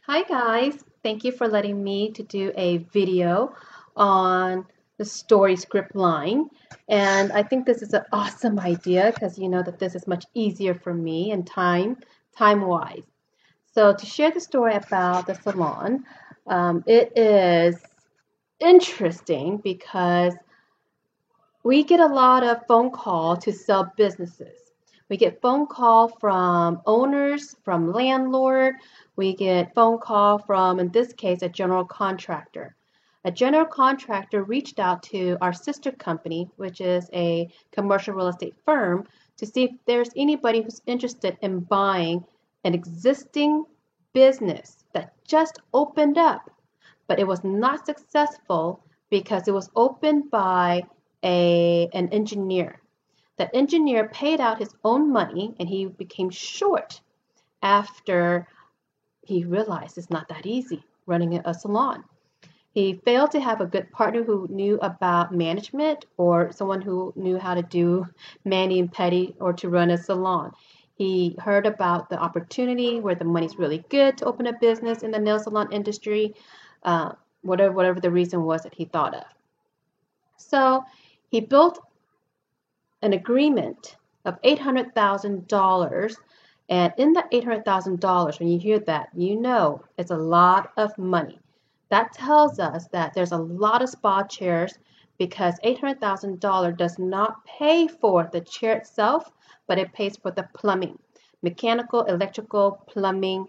Hi guys, thank you for letting me to do a video on the story script line. And I think this is an awesome idea because you know that this is much easier for me and time-wise. So to share the story about the salon, it is interesting because we get a lot of phone call to sell businesses. We get phone call from owners, from landlord. We get phone call from, in this case, a general contractor. A general contractor reached out to our sister company, which is a commercial real estate firm, to see if there's anybody who's interested in buying an existing business that just opened up, but it was not successful because it was opened by an engineer. That engineer paid out his own money and he became short after he realized it's not that easy running a salon. He failed to have a good partner who knew about management or someone who knew how to do mani and pedi or to run a salon. He heard about the opportunity where the money's really good to open a business in the nail salon industry, uh, whatever the reason was that he thought of. So he built an agreement of $800,000. And in that $800,000, when you hear that, you know it's a lot of money. That tells us that there's a lot of spa chairs because $800,000 does not pay for the chair itself, but it pays for the plumbing, mechanical, electrical, plumbing,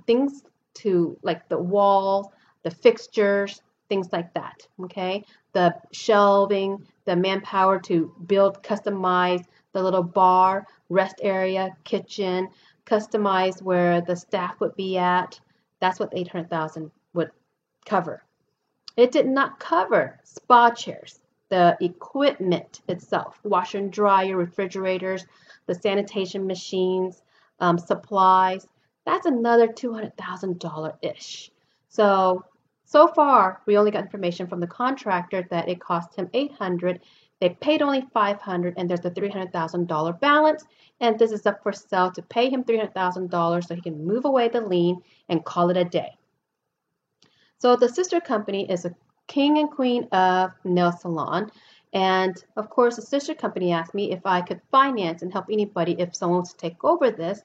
things to like the walls, the fixtures, things like that. Okay, the shelving, the manpower to build, customize the little bar, rest area, kitchen, customize where the staff would be at. That's what 800,000 would cover. It did not cover spa chairs, the equipment itself, washer and dryer, refrigerators, the sanitation machines, supplies. That's another $200,000 ish. So far, we only got information from the contractor that it cost him 800. They paid only 500, and there's a $300,000 balance. And this is up for sale to pay him $300,000 so he can move away the lien and call it a day. So the sister company is a king and queen of nail salon. And of course, the sister company asked me if I could finance and help anybody if someone wants to take over this,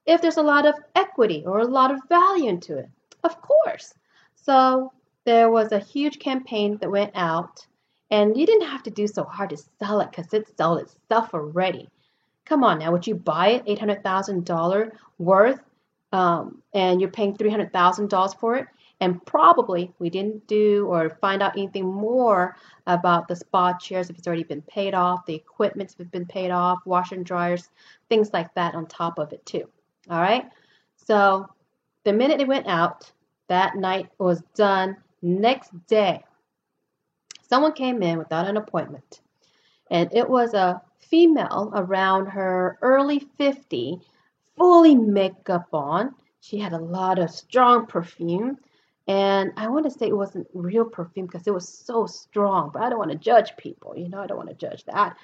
if there's a lot of equity or a lot of value into it. Of course. So there was a huge campaign that went out, and you didn't have to do so hard to sell it because it sold itself already. Come on now, would you buy it $800,000 worth, and you're paying $300,000 for it? And probably we didn't do or find out anything more about the spa chairs if it's already been paid off, the equipment if it's been paid off, washer and dryers, things like that on top of it too. All right. So the minute it went out, that night was done. Next day, someone came in without an appointment, and it was a female around her early 50, fully makeup on. She had a lot of strong perfume, and I want to say it wasn't real perfume because it was so strong, but I don't want to judge people, I don't want to judge that.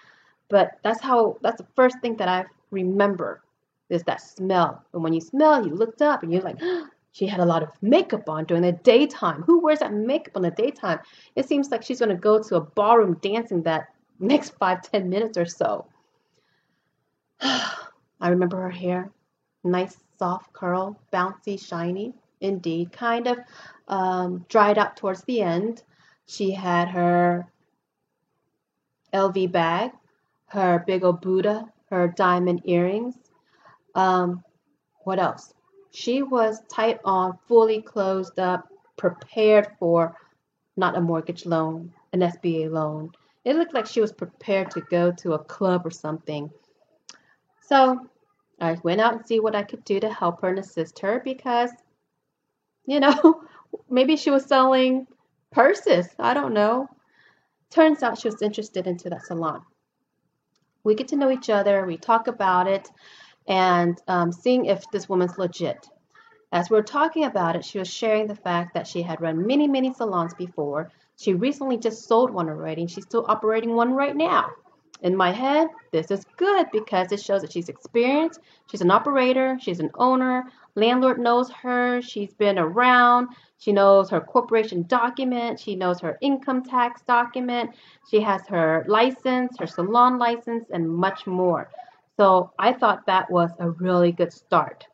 But that's the first thing that I remember is that smell. And when you smell, you looked up and you're like, she had a lot of makeup on during the daytime. Who wears that makeup in the daytime? It seems like she's going to go to a ballroom dancing that next 5, 10 minutes or so. I remember her hair, nice soft curl, bouncy, shiny, indeed, kind of dried out towards the end. She had her LV bag, her big old Buddha, her diamond earrings. Um, what else? She was tight on, fully closed up, prepared for not a mortgage loan, an SBA loan. It looked like she was prepared to go to a club or something. So I went out and see what I could do to help her and assist her because, you know, maybe she was selling purses. I don't know. Turns out she was interested into that salon. We get to know each other. We talk about it and seeing if this woman's legit. As we were talking about it, she was sharing the fact that she had run many, many salons before. She recently just sold one already, and she's still operating one right now. In my head, this is good because it shows that she's experienced, she's an operator, she's an owner, Landlord knows her. She's been around. She knows her corporation document. She knows her income tax document. She has her license, her salon license, and much more. So I thought that was a really good start.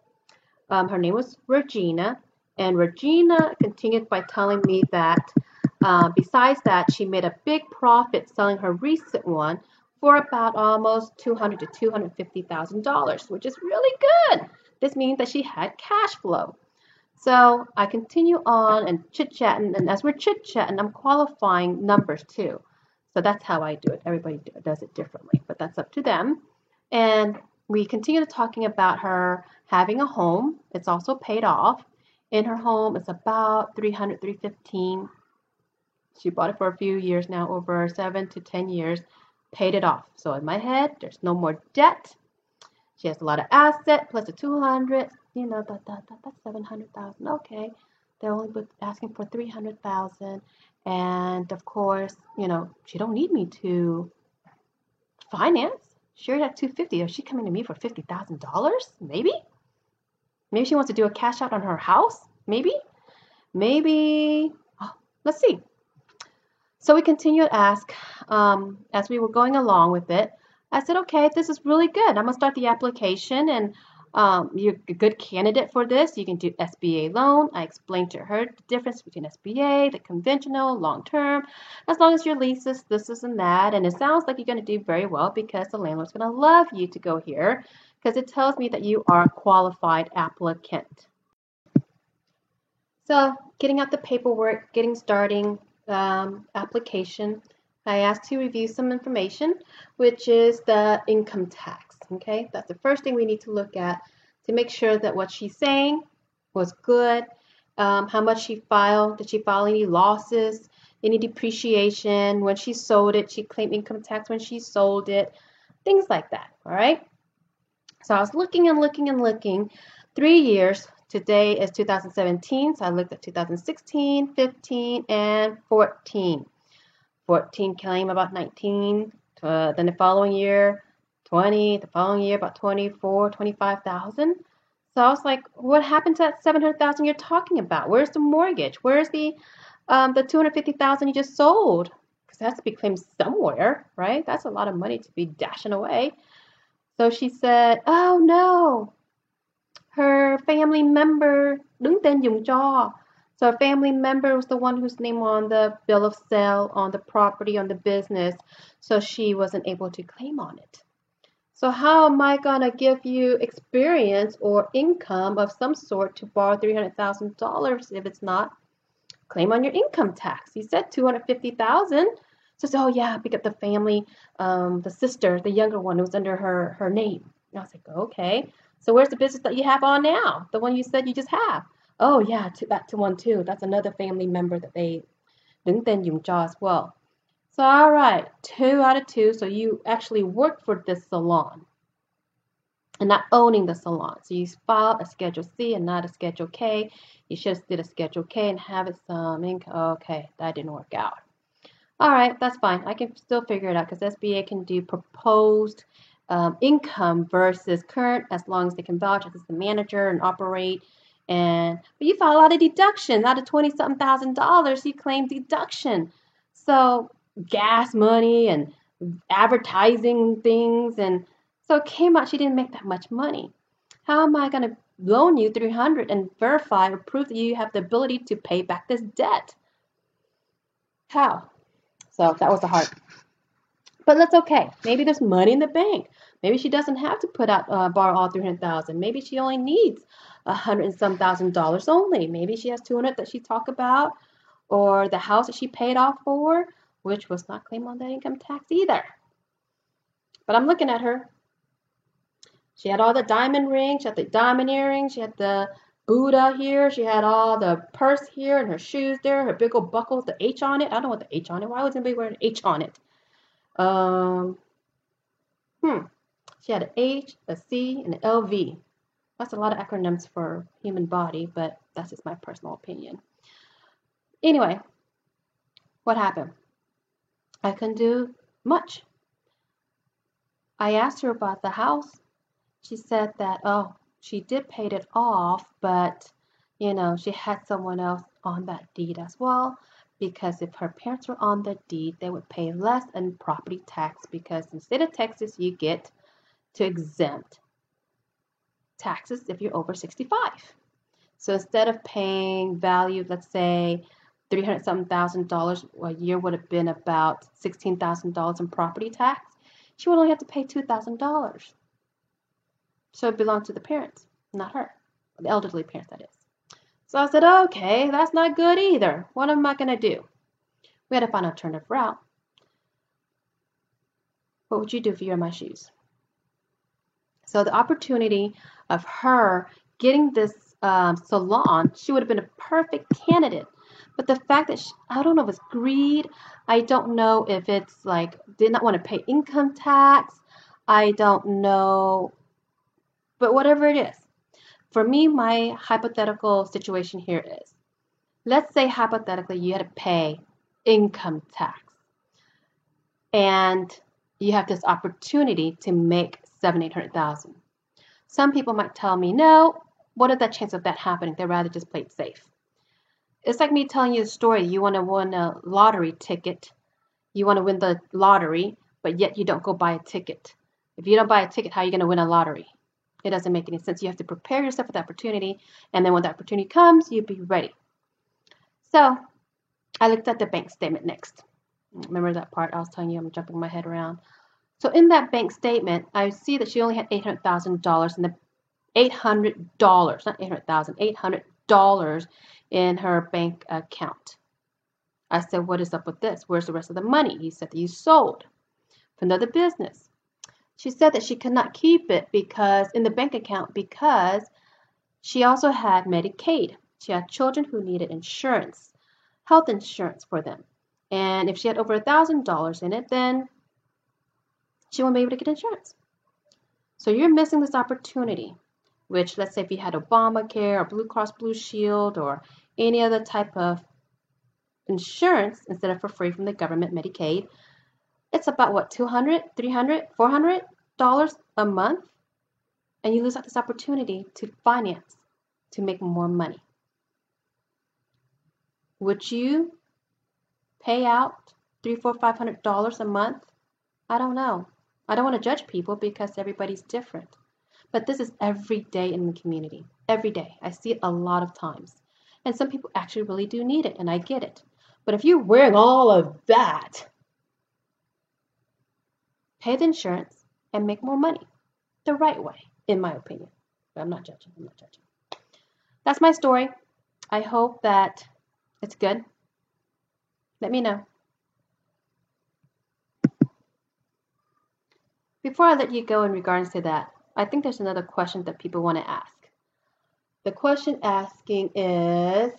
Her name was Regina, and Regina continued by telling me that besides that, she made a big profit selling her recent one for about almost $200,000 to $250,000, which is really good. This means that she had cash flow. So I continue on and chit-chatting, and as we're chit-chatting, I'm qualifying numbers too. So that's how I do it. Everybody does it differently, but that's up to them. And we continue talking about her having a home. It's also paid off. In her home, it's about 300, 315. She bought it for a few years now, over 7 to 10 years, paid it off. So in my head, there's no more debt. She has a lot of asset plus the 200, that's 700,000. Okay. They're only asking for 300,000. And of course, she don't need me to finance. She already had 250. Is she coming to me for $50,000? Maybe. Maybe she wants to do a cash out on her house. Maybe. Oh, let's see. So we continued to ask as we were going along with it. I said, okay, this is really good. I'm going to start the application, and you're a good candidate for this. You can do SBA loan. I explained to her the difference between SBA, the conventional, long-term, as long as your lease is this and that. And it sounds like you're going to do very well because the landlord's going to love you to go here because it tells me that you are a qualified applicant. So getting out the paperwork, getting starting application, I asked to review some information, which is the income tax. Okay, that's the first thing we need to look at to make sure that what she's saying was good. How much she filed? Did she file any losses? Any depreciation? When she sold it, she claimed income tax when she sold it. Things like that. All right. So I was looking and looking and looking. 3 years. Today is 2017, so I looked at 2016, 15, and 14. 14 claim about 19, then the following year 20, the following year about 24, 25,000. So I was like, what happened to that 700,000 you're talking about? Where's the mortgage? Where's the 250,000 you just sold? Because it has to be claimed somewhere, right? That's a lot of money to be dashing away. So she said, oh no, her family member đứng tên dùng cho. So a family member was the one whose name on the bill of sale, on the property, on the business. So she wasn't able to claim on it. So how am I going to give you experience or income of some sort to borrow $300,000 if it's not claim on your income tax? You said $250,000. So oh yeah, pick up the family, the sister, the younger one who was under her name. And I was like, okay. So where's the business that you have on now? The one you said you just have. Oh yeah, that one too. That's another family member that they đứng tên dùng cho as well. So all right, 2 out of 2. So you actually work for this salon and not owning the salon. So you filed a Schedule C and not a Schedule K. You should have did a Schedule K and have it some income. Okay, that didn't work out. All right, that's fine. I can still figure it out because SBA can do proposed income versus current as long as they can vouch as the manager and operate. But you file a lot of deduction. Out of $20-something thousand, you claim deduction. So gas money and advertising things, and so it came out she didn't make that much money. How am I going to loan you $300 and verify or prove that you have the ability to pay back this debt? How? So that was the hard. But that's okay. Maybe there's money in the bank. Maybe she doesn't have to borrow all $300,000. Maybe she only needs $100 and some thousand only. Maybe she has $200 that she talked about, or the house that she paid off for, which was not claimed on the income tax either. But I'm looking at her. She had all the diamond rings. She had the diamond earrings. She had the Buddha here. She had all the purse here and her shoes there. Her big old buckle with the H on it. I don't know what the H on it. Why would anybody wear an H on it? She had an H, a C, and an LV. That's a lot of acronyms for human body, but that's just my personal opinion. Anyway, what happened? I couldn't do much. I asked her about the house. She said that, oh, she did paid it off, but you know, she had someone else on that deed as well, because if her parents were on the deed, they would pay less in property tax, because in the state of Texas, you get to exempt taxes if you're over 65. So instead of paying value, let's say $300,000 a year would have been about $16,000 in property tax, she would only have to pay $2,000. So it belonged to the parents, not her, the elderly parents, that is. So I said, okay, that's not good either. What am I going to do? We had to find an alternative route. What would you do if you were in my shoes? So the opportunity of her getting this salon, she would have been a perfect candidate. But the fact that I don't know if it's greed, I don't know if it's like did not want to pay income tax, I don't know, but whatever it is. For me, my hypothetical situation here is, let's say hypothetically you had to pay income tax and you have this opportunity to make $700,000-800,000. Some people might tell me, no, what is the chance of that happening? They'd rather just play it safe. It's like me telling you a story. You want to win a lottery ticket. You want to win the lottery, but yet you don't go buy a ticket. If you don't buy a ticket, how are you going to win a lottery? It doesn't make any sense. You have to prepare yourself for the opportunity, and then when the opportunity comes, you be ready. So I looked at the bank statement next. Remember that part I was telling you? I'm jumping my head around. So in that bank statement, I see that she only had $800,000 in the $800, not 800,000, $800 in her bank account. I said, what is up with this? Where's the rest of the money? He said that you sold for another business. She said that she could not keep it because in the bank account because she also had Medicaid. She had children who needed insurance, health insurance for them. And if she had over $1,000 in it, then she won't be able to get insurance. So you're missing this opportunity, which let's say if you had Obamacare or Blue Cross Blue Shield or any other type of insurance instead of for free from the government, Medicaid, it's about what, $200, $300, $400 a month, and you lose out this opportunity to finance, to make more money. Would you pay out $300, $400, $500 a month? I don't know. I don't want to judge people because everybody's different. But this is every day in the community. Every day. I see it a lot of times. And some people actually really do need it, and I get it. But if you're wearing all of that, pay the insurance and make more money the right way, in my opinion. But I'm not judging. I'm not judging. That's my story. I hope that it's good. Let me know. Before I let you go in regards to that, I think there's another question that people want to ask. The question asking is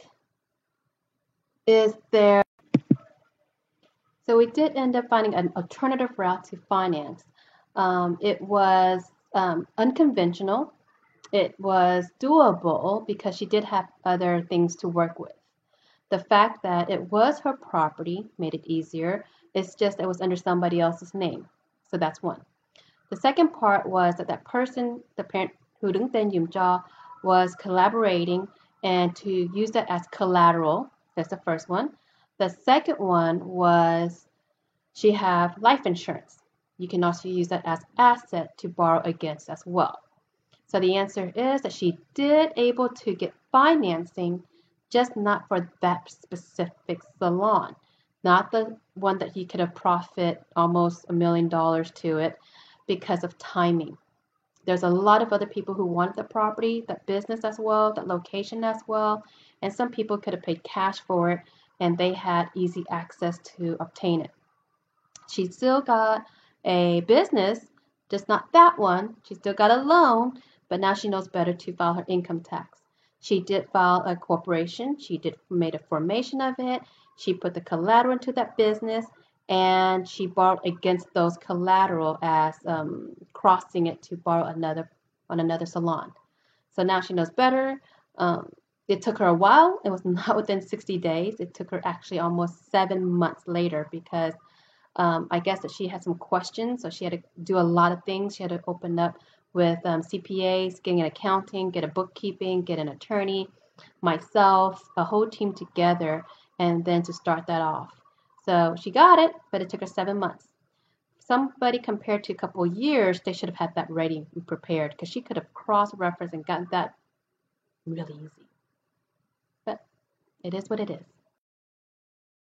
there... So we did end up finding an alternative route to finance. It was unconventional. It was doable because she did have other things to work with. The fact that it was her property made it easier. It's just it was under somebody else's name. So that's one. The second part was that that person, the parent who Dung Ten Yum Cha, was collaborating and to use that as collateral. That's the first one. The second one was she have life insurance. You can also use that as asset to borrow against as well. So the answer is that she did able to get financing, just not for that specific salon, not the one that he could have profit almost $1 million to it because of timing. There's a lot of other people who wanted the property, that business as well, that location as well, and some people could have paid cash for it and they had easy access to obtain it. She still got a business, just not that one. She still got a loan, but now she knows better to file her income tax. She did file a corporation. She did made a formation of it. She put the collateral into that business, and she borrowed against those collateral as crossing it to borrow on another salon. So now she knows better. It took her a while. It was not within 60 days. It took her actually almost 7 months later because I guess that she had some questions. So she had to do a lot of things. She had to open up with CPAs, getting an accounting, get a bookkeeping, get an attorney, myself, a whole team together, and then to start that off. So she got it, but it took her 7 months. Somebody compared to a couple of years, they should have had that ready and prepared because she could have cross-referenced and gotten that really easy. But it is what it is.